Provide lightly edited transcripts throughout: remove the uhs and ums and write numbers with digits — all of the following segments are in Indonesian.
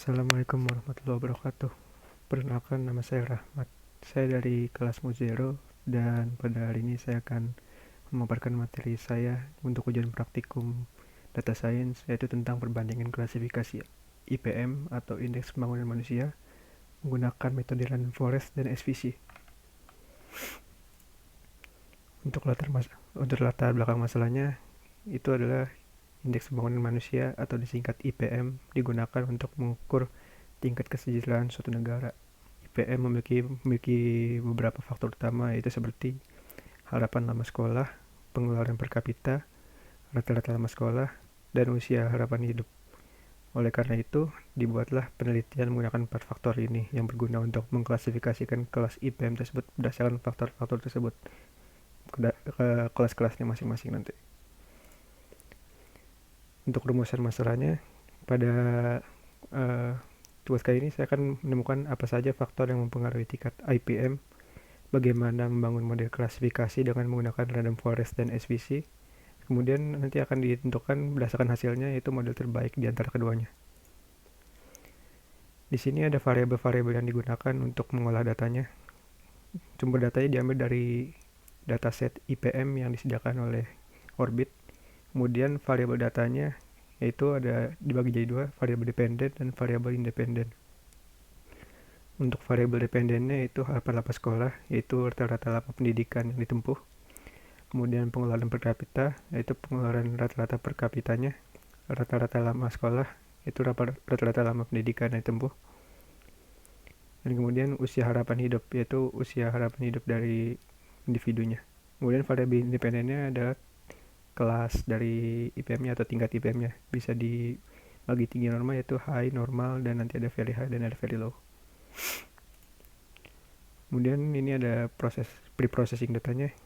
Assalamualaikum warahmatullahi wabarakatuh. Perkenalkan, nama saya Rahmat. Saya dari kelas Muzero dan pada hari ini saya akan memaparkan materi saya untuk ujian praktikum Data Science, yaitu tentang perbandingan klasifikasi IPM atau Indeks Pembangunan Manusia menggunakan metode Random Forest dan SVC. Untuk latar belakang masalahnya, itu adalah Indeks Pembangunan Manusia atau disingkat IPM digunakan untuk mengukur tingkat kesejahteraan suatu negara. IPM memiliki beberapa faktor utama, yaitu seperti harapan lama sekolah, pengeluaran per kapita, rata-rata lama sekolah, dan usia harapan hidup. Oleh karena itu, dibuatlah penelitian menggunakan 4 faktor ini yang berguna untuk mengklasifikasikan kelas IPM tersebut berdasarkan faktor-faktor tersebut ke kelas-kelasnya masing-masing nanti. Untuk rumusan masalahnya, pada tugas kali ini saya akan menemukan apa saja faktor yang mempengaruhi tingkat IPM, bagaimana membangun model klasifikasi dengan menggunakan random forest dan SVC. Kemudian nanti akan ditentukan berdasarkan hasilnya, yaitu model terbaik di antara keduanya. Di sini ada variabel-variabel yang digunakan untuk mengolah datanya. Sumber datanya diambil dari dataset IPM yang disediakan oleh Orbit. Kemudian variabel datanya yaitu ada dibagi jadi dua, variabel dependen dan variabel independen. Untuk variabel dependennya itu harapan lama sekolah, yaitu rata-rata lama pendidikan yang ditempuh. Kemudian pengeluaran per kapita, yaitu pengeluaran rata-rata per kapitanya. Rata-rata lama sekolah, yaitu rata-rata lama pendidikan yang ditempuh. Dan kemudian usia harapan hidup, yaitu usia harapan hidup dari individunya. Kemudian variabel independennya adalah kelas dari IPM-nya atau tingkat IPM-nya. Bisa dibagi tinggi normal, yaitu high, normal, dan nanti ada very high dan ada very low. Kemudian ini ada proses pre-processing datanya.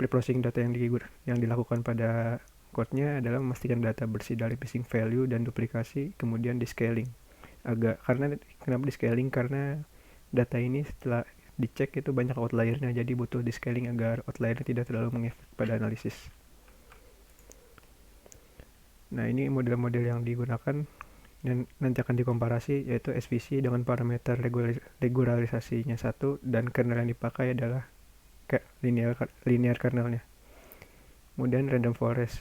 Pre-processing data yang dilakukan pada code-nya adalah memastikan data bersih dari missing value dan duplikasi, kemudian di scaling. Kenapa di scaling? Karena data ini setelah dicek itu banyak outliernya, jadi butuh di scaling agar outliernya tidak terlalu mengefek pada analisis. Nah, ini model-model yang digunakan dan nanti akan dikomparasi, yaitu SVC dengan parameter regularisasinya 1 dan kernel yang dipakai adalah linear kernelnya. Kemudian random forest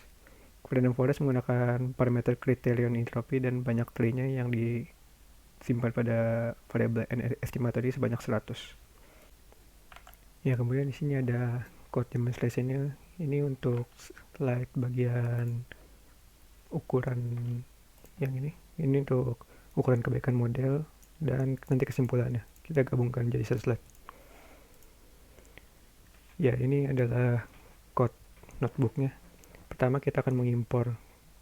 menggunakan parameter criterion entropy dan banyak tree-nya yang disimpan pada variabel n estimator sebanyak 100. Ya, kemudian di sini ada code demonstration-nya. Ini untuk slide bagian ukuran yang ini untuk ukuran kebaikan model dan nanti kesimpulannya kita gabungkan jadi satu slide. Ya, ini adalah code notebooknya. Pertama kita akan mengimpor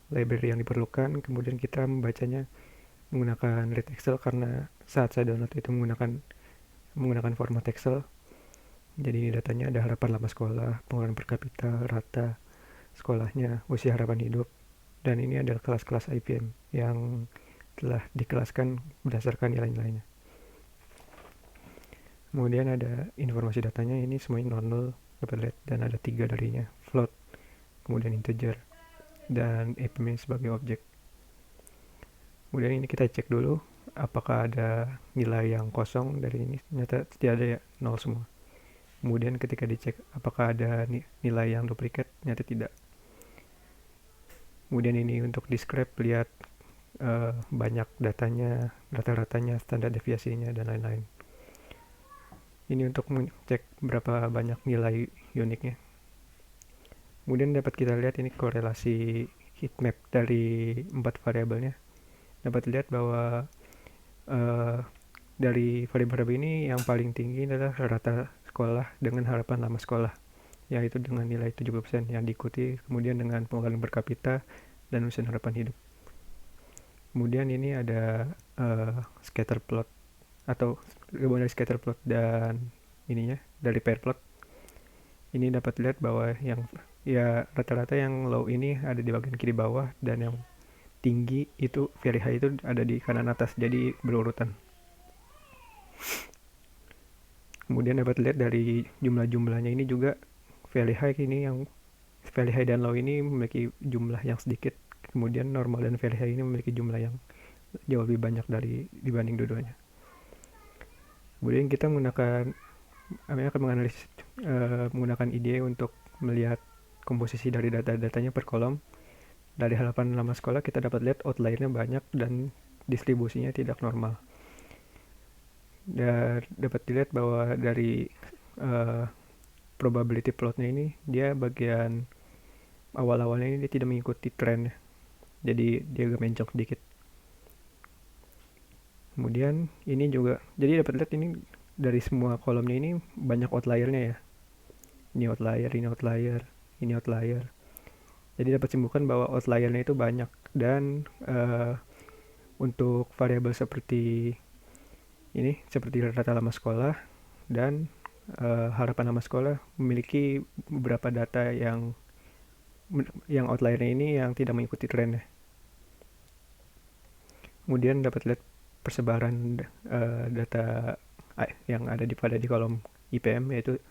library yang diperlukan, kemudian kita membacanya menggunakan read Excel karena saat saya download itu menggunakan format Excel. Jadi ini datanya ada harapan lama sekolah, pengeluaran per kapita, rata sekolahnya, usia harapan hidup, dan ini adalah kelas-kelas IPM yang telah dikelaskan berdasarkan nilai-nilainya. Kemudian ada informasi datanya, ini semuanya non-null dapat lihat, dan ada 3 darinya, float, kemudian integer, dan IPM sebagai objek. Kemudian ini kita cek dulu apakah ada nilai yang kosong dari ini, ternyata tidak ada ya, 0 semua. Kemudian ketika dicek apakah ada nilai yang duplikat, ternyata tidak. Kemudian ini untuk describe, lihat banyak datanya, rata-ratanya, standar deviasinya, dan lain-lain. Ini untuk mengecek berapa banyak nilai uniknya. Kemudian dapat kita lihat ini korelasi heatmap dari 4 variabelnya. Dapat lihat bahwa dari variabel ini yang paling tinggi adalah rata sekolah dengan harapan lama sekolah, yaitu dengan nilai 70%, yang diikuti kemudian dengan pengeluaran per kapita dan usia harapan hidup. Kemudian ini ada scatter plot atau gabungan dari scatter plot dan ininya dari pair plot. Ini dapat lihat bahwa yang rata-rata yang low ini ada di bagian kiri bawah dan yang tinggi itu very high itu ada di kanan atas, jadi berurutan. Kemudian dapat lihat dari jumlah-jumlahnya ini juga very high dan low ini memiliki jumlah yang sedikit, kemudian normal dan very high ini memiliki jumlah yang jauh lebih banyak dibanding dua-duanya. Kemudian kita kami akan menganalisis menggunakan IDE untuk melihat komposisi dari data-datanya per kolom. Dari halaman lama sekolah kita dapat lihat outlier-nya banyak dan distribusinya tidak normal. Dan dapat dilihat bahwa dari probability plotnya ini, dia bagian awal-awalnya ini dia tidak mengikuti tren, jadi dia agak mencong sedikit. Kemudian ini juga, jadi dapat lihat ini dari semua kolomnya ini banyak outliernya ya. Ini outlier, ini outlier, ini outlier. Jadi dapat simpulkan bahwa outliernya itu banyak, dan untuk variabel seperti ini, seperti rata lama sekolah dan harapan lama sekolah, memiliki beberapa data yang outliernya ini yang tidak mengikuti trennya. Kemudian dapat lihat persebaran data yang ada di kolom IPM, yaitu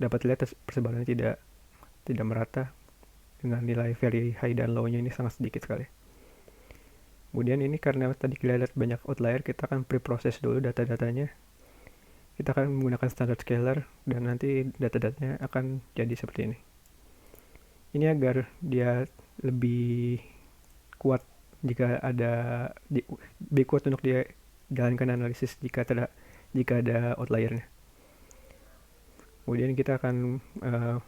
dapat lihat persebarannya tidak merata, dengan nilai very high dan low-nya ini sangat sedikit sekali. Kemudian ini karena tadi kita lihat banyak outlier, kita akan pre-proses dulu data-datanya. Kita akan menggunakan standard scaler dan nanti data-datanya akan jadi seperti ini. Ini agar dia lebih kuat jika lebih kuat untuk dia jalankan analisis jika ada outliernya. Kemudian kita akan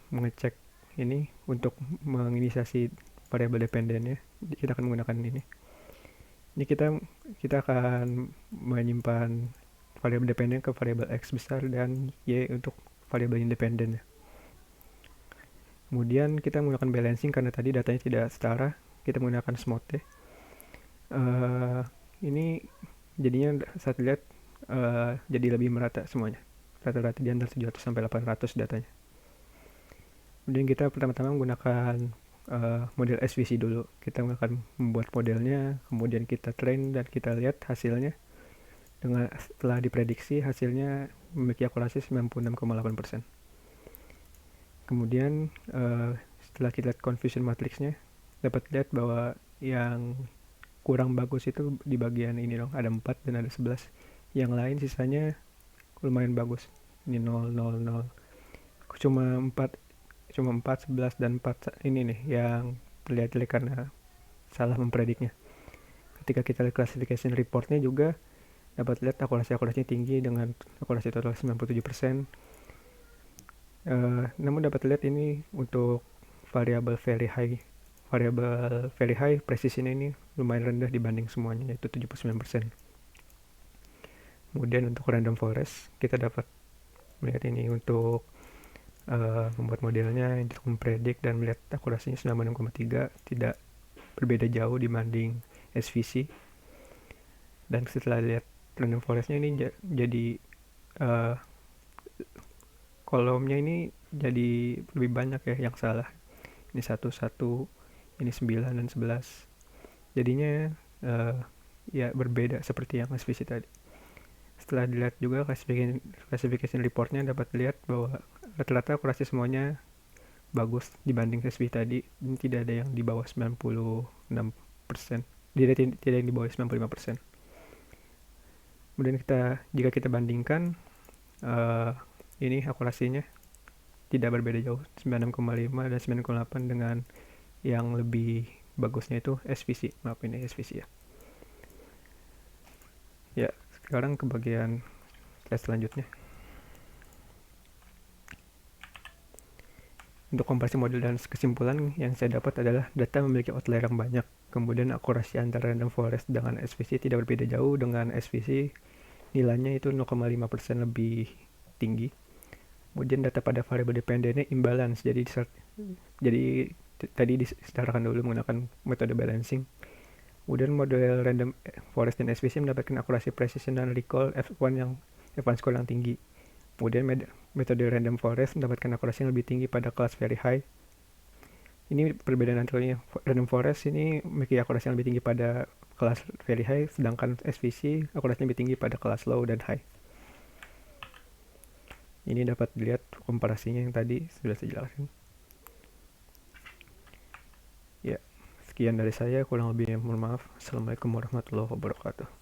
mengecek ini untuk menginisiasi variabel dependennya. Kita akan menggunakan ini. Ini kita akan menyimpan variabel dependen ke variabel x besar dan y untuk variabel independen. Kemudian kita menggunakan balancing karena tadi datanya tidak setara. Kita menggunakan smooth. Ini jadinya saat lihat jadi lebih merata semuanya. Rata-rata di antara 700 sampai 800 datanya. Kemudian kita pertama-tama menggunakan model SVC dulu. Kita akan membuat modelnya, kemudian kita train dan kita lihat hasilnya. Setelah diprediksi, hasilnya memiliki akurasi 96,8%. Kemudian setelah kita lihat confusion matrixnya, dapat lihat bahwa yang kurang bagus itu di bagian ini dong, ada 4 dan ada 11. Yang lain sisanya lumayan bagus. Ini 0, 0, 0. Cuma 4, 11 dan 4 ini nih yang terlihat jelek karena salah memprediknya. Ketika kita lihat classification reportnya juga dapat lihat akurasinya tinggi dengan akurasi total 97%. Namun dapat lihat ini untuk variabel very high precision ini lumayan rendah dibanding semuanya, yaitu 79%. Kemudian untuk random forest kita dapat melihat ini untuk membuat modelnya untuk mempredik dan melihat akurasinya 96,3, tidak berbeda jauh dibanding SVC. Dan setelah lihat random forestnya ini jadi kolomnya ini jadi lebih banyak ya yang salah. Ini 1, ini 9 dan 11. Jadinya ya berbeda seperti yang SVC tadi. Setelah dilihat juga classification reportnya, dapat dilihat bahwa rata-rata akurasi semuanya bagus dibanding SVC tadi. Ini tidak ada yang di bawah 96%. Tidak ada yang di bawah 95%. Kemudian jika kita bandingkan ini akurasinya tidak berbeda jauh, 96,5 dan 9,8 dengan yang lebih bagusnya itu SVC. Maaf, ini SVC ya. Ya, sekarang ke bagian slide selanjutnya. Untuk komparasi model dan kesimpulan yang saya dapat adalah data memiliki outlier yang banyak. Kemudian akurasi antara random forest dengan SVC tidak berbeda jauh. Dengan SVC nilainya itu 0,5% lebih tinggi. Kemudian data pada variabel dependennya imbalance. Jadi tadi disetarakan dulu menggunakan metode balancing. Kemudian model random forest dan SVC mendapatkan akurasi precision dan recall F1 score yang tinggi. Kemudian metode random forest mendapatkan akurasi yang lebih tinggi pada kelas very high. Ini perbedaan antara random forest ini memiliki akurasi yang lebih tinggi pada kelas very high, sedangkan SVC akurasinya lebih tinggi pada kelas low dan high. Ini dapat dilihat komparasinya yang tadi sudah saya jelaskan. Ya, Sekian dari saya, kurang lebihnya mohon maaf. Assalamualaikum warahmatullahi wabarakatuh.